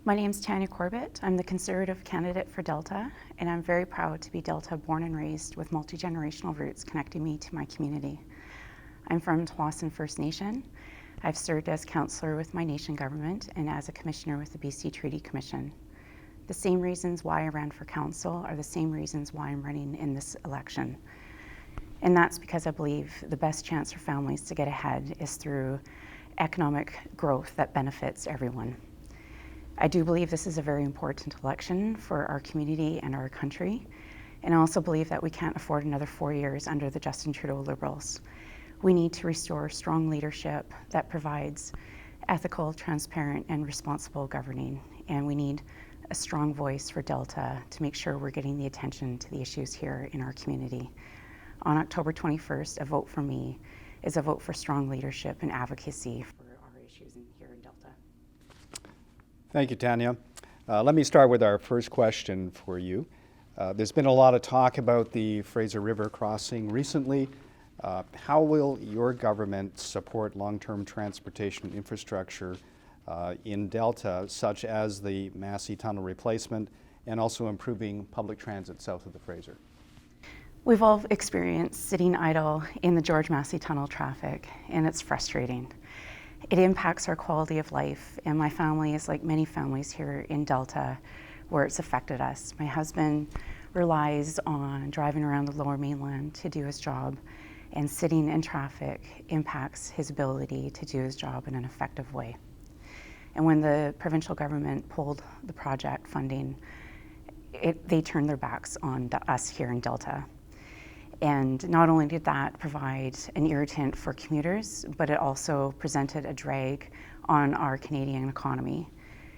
My name is Tanya Corbet. I'm the Conservative candidate for Delta, and I'm very proud to be Delta born and raised with multi-generational roots connecting me to my community. I'm from Tsawwassen First Nation. I've served as councillor with my nation government and as a commissioner with the BC Treaty Commission. The same reasons why I ran for council are the same reasons why I'm running in this election. And that's because I believe the best chance for families to get ahead is through economic growth that benefits everyone. I do believe this is a very important election for our community and our country, and I also believe that we can't afford another 4 years under the Justin Trudeau Liberals. We need to restore strong leadership that provides ethical, transparent, and responsible governing, and we need a strong voice for Delta to make sure we're getting the attention to the issues here in our community. On October 21st, a vote for me is a vote for strong leadership and advocacy for our issues here in Delta. Thank you, Tanya. Let me start with our first question for you. There's been a lot of talk about the Fraser River crossing recently. How will your government support long-term transportation infrastructure in Delta, such as the Massey Tunnel replacement and also improving public transit south of the Fraser? We've all experienced sitting idle in the George Massey Tunnel traffic, and it's frustrating. It impacts our quality of life, and my family is like many families here in Delta where it's affected us. My husband relies on driving around the Lower Mainland to do his job, and sitting in traffic impacts his ability to do his job in an effective way. And when the provincial government pulled the project funding, they turned their backs on us here in Delta. And not only did that provide an irritant for commuters, but it also presented a drag on our Canadian economy.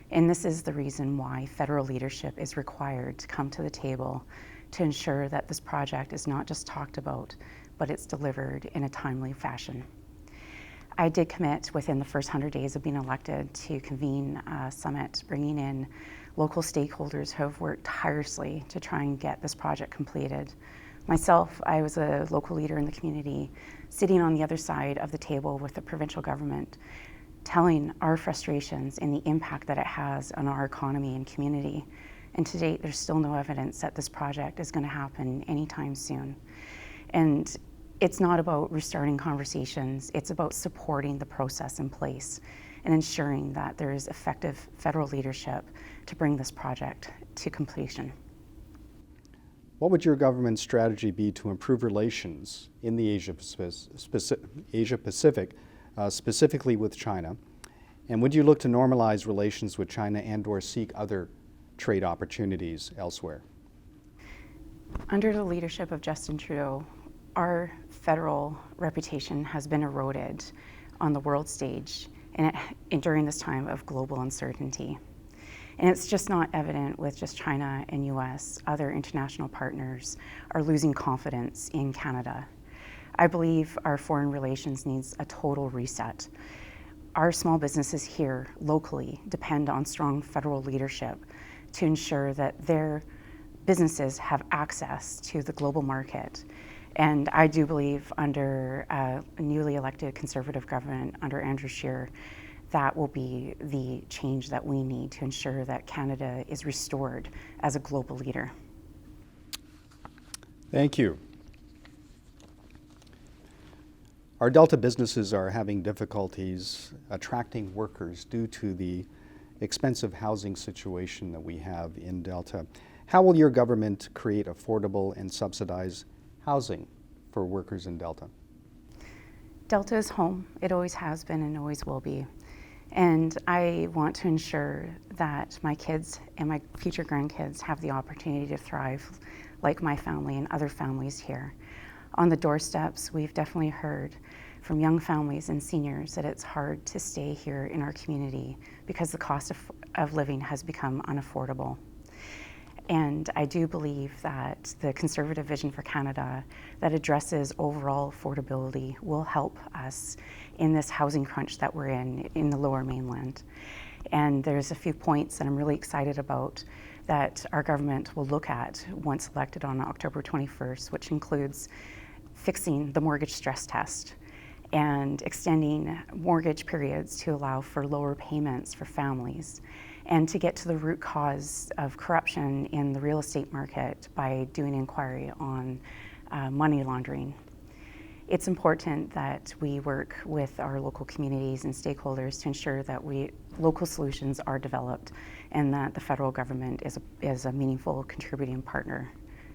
And this is the reason why federal leadership is required to come to the table to ensure that this project is not just talked about, but it's delivered in a timely fashion. I did commit within the first 100 days of being elected to convene a summit, bringing in local stakeholders who have worked tirelessly to try and get this project completed. Myself, I was a local leader in the community, sitting on the other side of the table with the provincial government, telling our frustrations and the impact that it has on our economy and community. And to date, there's still no evidence that this project is going to happen anytime soon. And it's not about restarting conversations, it's about supporting the process in place and ensuring that there is effective federal leadership to bring this project to completion. What would your government's strategy be to improve relations in the Asia Pacific, specifically with China? And would you look to normalize relations with China and/or seek other trade opportunities elsewhere? Under the leadership of Justin Trudeau, our federal reputation has been eroded on the world stage and during this time of global uncertainty. And it's just not evident with just China and US. Other international partners are losing confidence in Canada. I believe our foreign relations needs a total reset. Our small businesses here locally depend on strong federal leadership to ensure that their businesses have access to the global market. And I do believe under a newly elected Conservative government under Andrew Shearer, that will be the change that we need to ensure that Canada is restored as a global leader. Thank you. Our Delta businesses are having difficulties attracting workers due to the expensive housing situation that we have in Delta. How will your government create affordable and subsidized housing for workers in Delta? Delta is home. It always has been and always will be. And I want to ensure that my kids and my future grandkids have the opportunity to thrive like my family and other families here. On the doorsteps, we've definitely heard from young families and seniors that it's hard to stay here in our community because the cost of living has become unaffordable. And I do believe that the Conservative vision for Canada that addresses overall affordability will help us in this housing crunch that we're in the Lower Mainland. And there's a few points that I'm really excited about that our government will look at once elected on October 21st, which includes fixing the mortgage stress test and extending mortgage periods to allow for lower payments for families, and to get to the root cause of corruption in the real estate market by doing inquiry on money laundering. It's important that we work with our local communities and stakeholders to ensure that local solutions are developed and that the federal government is a meaningful contributing partner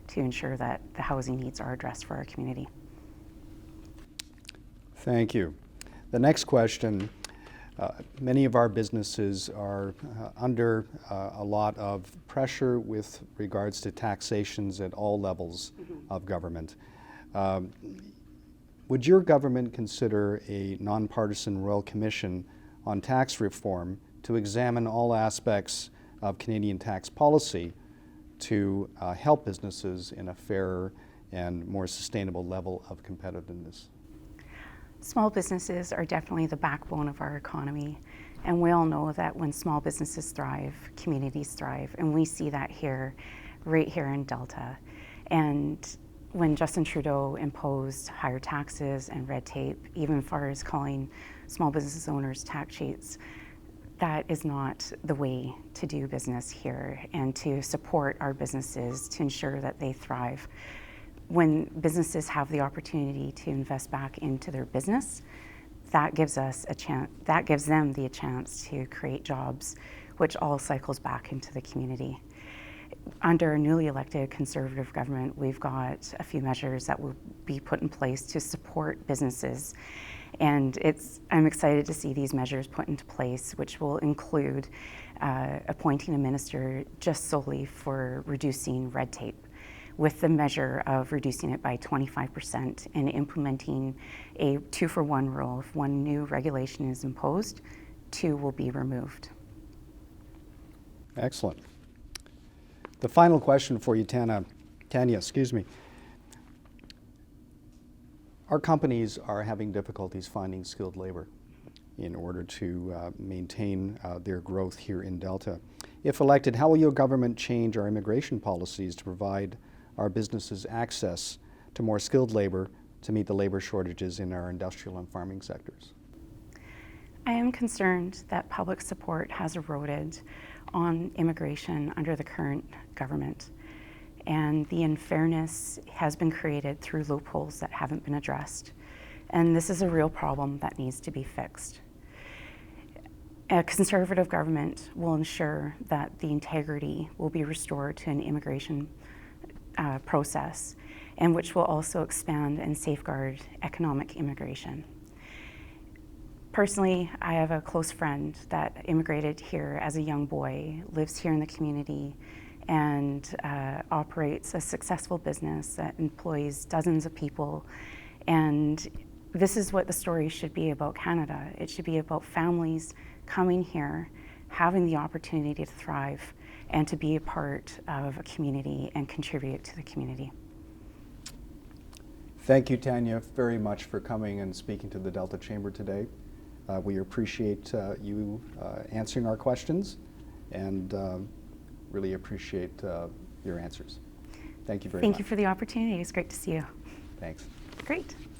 to ensure that the housing needs are addressed for our community. Thank you. The next question, many of our businesses are under a lot of pressure with regards to taxations at all levels of government. Would your government consider a nonpartisan Royal Commission on tax reform to examine all aspects of Canadian tax policy to help businesses in a fairer and more sustainable level of competitiveness? Small businesses are definitely the backbone of our economy, and we all know that when small businesses thrive, communities thrive, and we see that right here in Delta. And when Justin Trudeau imposed higher taxes and red tape, even as far as calling small business owners tax cheats, that is not the way to do business here and to support our businesses to ensure that they thrive. When businesses have the opportunity to invest back into their business, that gives us a chance, that gives them the chance to create jobs, which all cycles back into the community. Under a newly elected Conservative government, we've got a few measures that will be put in place to support businesses. And I'm excited to see these measures put into place, which will include appointing a minister just solely for reducing red tape, with the measure of reducing it by 25% and implementing a 2-for-1 rule. If one new regulation is imposed, 2 will be removed. Excellent. The final question for you, Tanya, Our companies are having difficulties finding skilled labor in order to maintain their growth here in Delta. If elected, how will your government change our immigration policies to provide our businesses access to more skilled labor to meet the labor shortages in our industrial and farming sectors? I am concerned that public support has eroded on immigration under the current government, and the unfairness has been created through loopholes that haven't been addressed. And this is a real problem that needs to be fixed. A Conservative government will ensure that the integrity will be restored to an immigration process, and which will also expand and safeguard economic immigration. Personally, I have a close friend that immigrated here as a young boy, lives here in the community, and operates a successful business that employs dozens of people. And this is what the story should be about Canada. It should be about families coming here, having the opportunity to thrive and to be a part of a community and contribute to the community. Thank you, Tanya, very much for coming and speaking to the Delta Chamber today. We appreciate you answering our questions and really appreciate your answers. Thank you very much. Thank you for the opportunity. It's great to see you. Thanks. Great.